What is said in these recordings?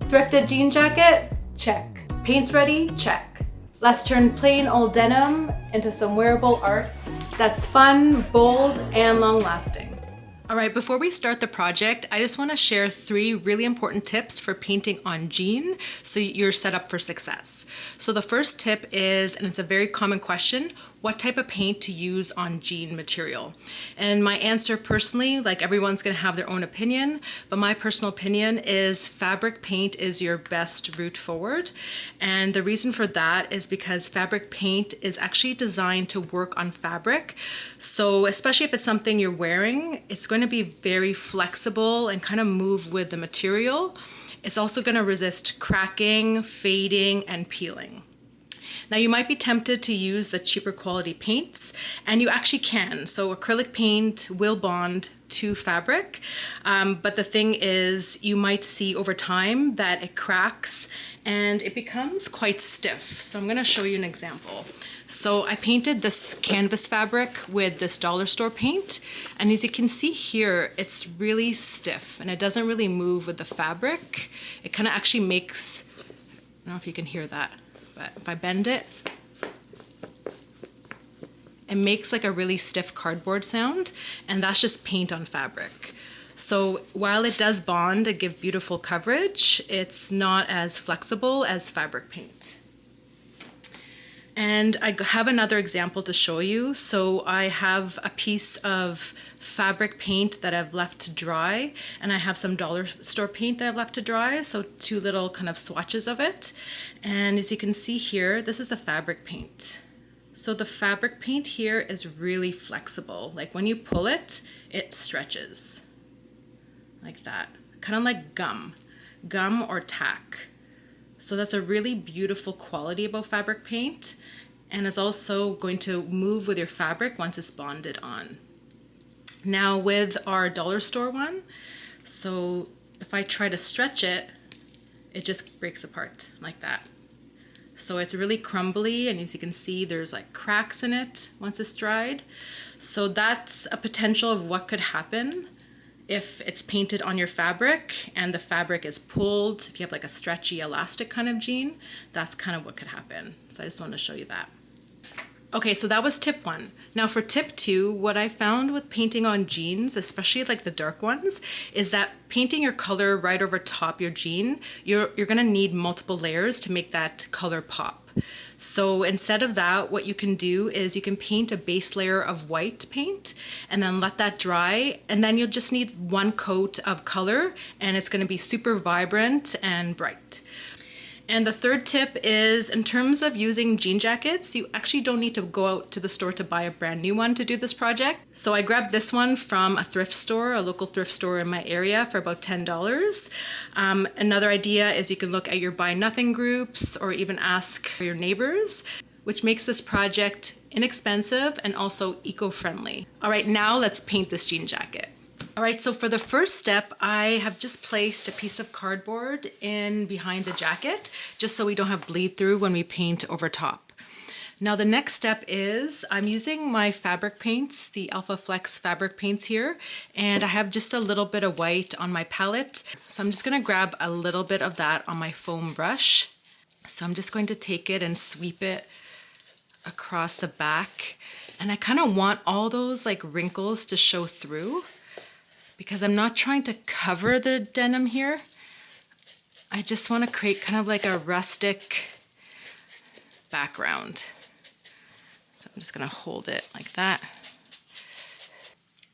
Thrifted jean jacket? Check. Paint's ready? Check. Let's turn plain old denim into some wearable art that's fun, bold, and long-lasting. All right, before we start the project, I just want to share 3 really important tips for painting on jean so you're set up for success. So the first tip is, and it's a very common question, what type of paint to use on jean material? And my answer personally, like everyone's gonna have their own opinion, but my personal opinion is fabric paint is your best route forward. And the reason for that is because fabric paint is actually designed to work on fabric. So especially if it's something you're wearing, it's going to be very flexible and kind of move with the material. It's also going to resist cracking, fading, and peeling. Now you might be tempted to use the cheaper quality paints, and you actually can. So acrylic paint will bond to fabric, but the thing is you might see over time that it cracks and it becomes quite stiff. So I'm gonna show you an example. So I painted this canvas fabric with this dollar store paint, and as you can see here, it's really stiff and it doesn't really move with the fabric. It kind of actually makes, I don't know if you can hear that, but if I bend it, it makes like a really stiff cardboard sound, and that's just paint on fabric. So while it does bond and give beautiful coverage, it's not as flexible as fabric paint. And I have another example to show you. So I have a piece of fabric paint that I've left to dry, and I have some dollar store paint that I've left to dry. So 2 little kind of swatches of it. And as you can see here, this is the fabric paint. So the fabric paint here is really flexible. Like when you pull it, it stretches like that, kind of like gum or tack. So that's a really beautiful quality about fabric paint, and it's also going to move with your fabric once it's bonded on. Now with our dollar store one, so if I try to stretch it, it just breaks apart like that. So it's really crumbly, and as you can see, there's like cracks in it once it's dried. So that's a potential of what could happen if it's painted on your fabric and the fabric is pulled. If you have like a stretchy elastic kind of jean, that's kind of what could happen. So I just wanted to show you that. Okay, so that was tip 1. Now for tip 2, what I found with painting on jeans, especially like the dark ones, is that painting your color right over top your jean, you're gonna need multiple layers to make that color pop. So instead of that, what you can do is you can paint a base layer of white paint and then let that dry, and then you'll just need 1 coat of color, and it's gonna be super vibrant and bright. And the third tip is, in terms of using jean jackets, you actually don't need to go out to the store to buy a brand new one to do this project. So I grabbed this one from a thrift store, a local thrift store in my area, for about $10. Another idea is you can look at your buy nothing groups or even ask your neighbors, which makes this project inexpensive and also eco-friendly. All right, now let's paint this jean jacket. All right, so for the first step, I have just placed a piece of cardboard in behind the jacket, just so we don't have bleed through when we paint over top. Now the next step is I'm using my fabric paints, the Alpha Flex fabric paints here, and I have just a little bit of white on my palette. So I'm just gonna grab a little bit of that on my foam brush. So I'm just going to take it and sweep it across the back. And I kind of want all those like wrinkles to show through, because I'm not trying to cover the denim here. I just want to create kind of like a rustic background. So I'm just gonna hold it like that.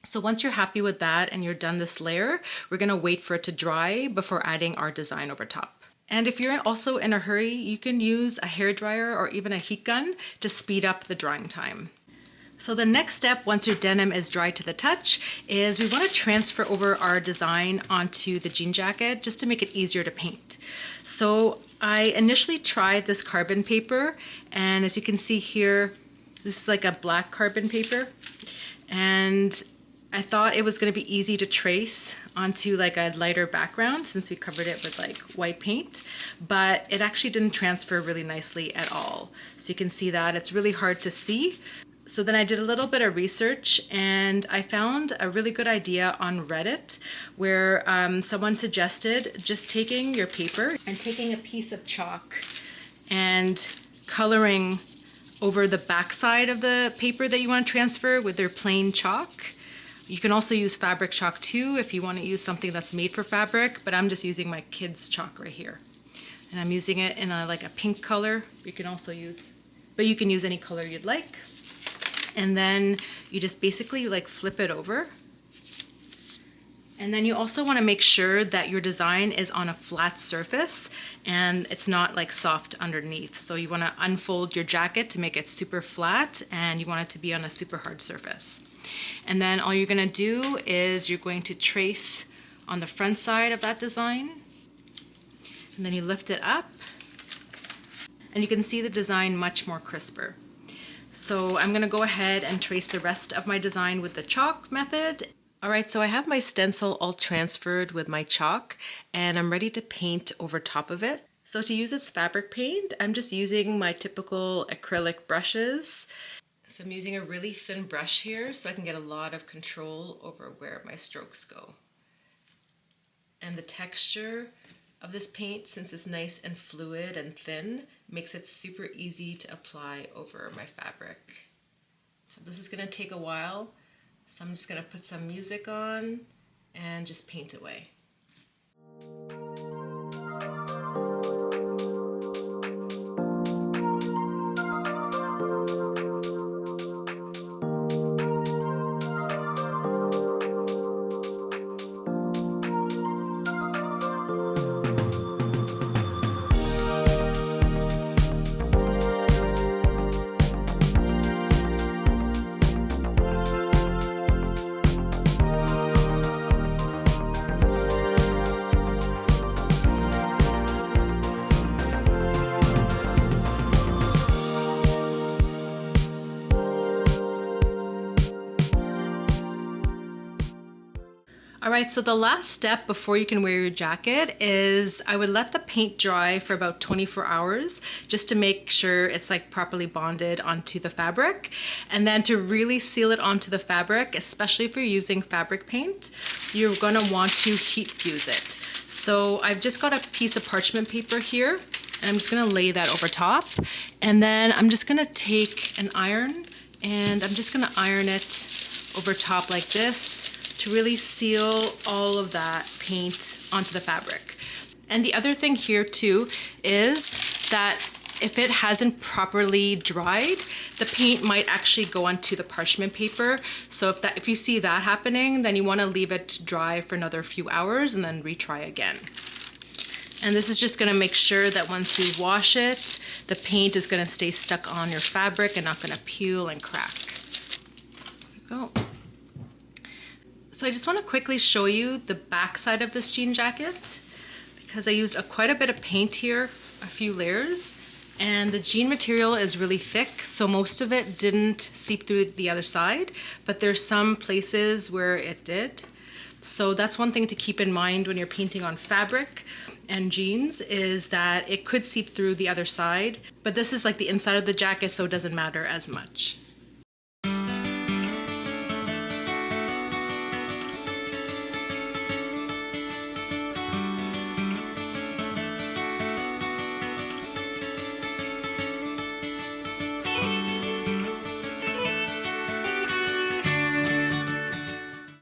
So once you're happy with that and you're done this layer, we're gonna wait for it to dry before adding our design over top. And if you're also in a hurry, you can use a hairdryer or even a heat gun to speed up the drying time. So the next step, once your denim is dry to the touch, is we want to transfer over our design onto the jean jacket just to make it easier to paint. So I initially tried this carbon paper, and as you can see here, this is like a black carbon paper, and I thought it was going to be easy to trace onto like a lighter background since we covered it with like white paint, but it actually didn't transfer really nicely at all. So you can see that it's really hard to see. So then I did a little bit of research and I found a really good idea on Reddit where someone suggested just taking your paper and taking a piece of chalk and coloring over the backside of the paper that you want to transfer with their plain chalk. You can also use fabric chalk too if you want to use something that's made for fabric, but I'm just using my kids' chalk right here. And I'm using it in like a pink color. You can also use, but you can use any color you'd like. And then you just basically like flip it over. And then you also want to make sure that your design is on a flat surface and it's not like soft underneath. So you want to unfold your jacket to make it super flat, and you want it to be on a super hard surface. And then all you're going to do is you're going to trace on the front side of that design. And then you lift it up and you can see the design much more crisper. So I'm gonna go ahead and trace the rest of my design with the chalk method. All right, so I have my stencil all transferred with my chalk and I'm ready to paint over top of it. So to use this fabric paint, I'm just using my typical acrylic brushes. So I'm using a really thin brush here so I can get a lot of control over where my strokes go. And the texture of this paint, since it's nice and fluid and thin, makes it super easy to apply over my fabric. So this is gonna take a while, so I'm just gonna put some music on and just paint away. All right, so the last step before you can wear your jacket is I would let the paint dry for about 24 hours just to make sure it's like properly bonded onto the fabric. And then to really seal it onto the fabric, especially if you're using fabric paint, you're gonna want to heat fuse it. So I've just got a piece of parchment paper here and I'm just gonna lay that over top. And then I'm just gonna take an iron and I'm just gonna iron it over top like this to really seal all of that paint onto the fabric. And the other thing here too is that if it hasn't properly dried, the paint might actually go onto the parchment paper. So if you see that happening, then you want to leave it dry for another few hours and then retry again. And this is just going to make sure that once you wash it, the paint is going to stay stuck on your fabric and not going to peel and crack. There we go. So I just want to quickly show you the back side of this jean jacket because I used quite a bit of paint here, a few layers, and the jean material is really thick, so most of it didn't seep through the other side, but there's some places where it did. So that's one thing to keep in mind when you're painting on fabric and jeans, is that it could seep through the other side, but this is like the inside of the jacket, so it doesn't matter as much.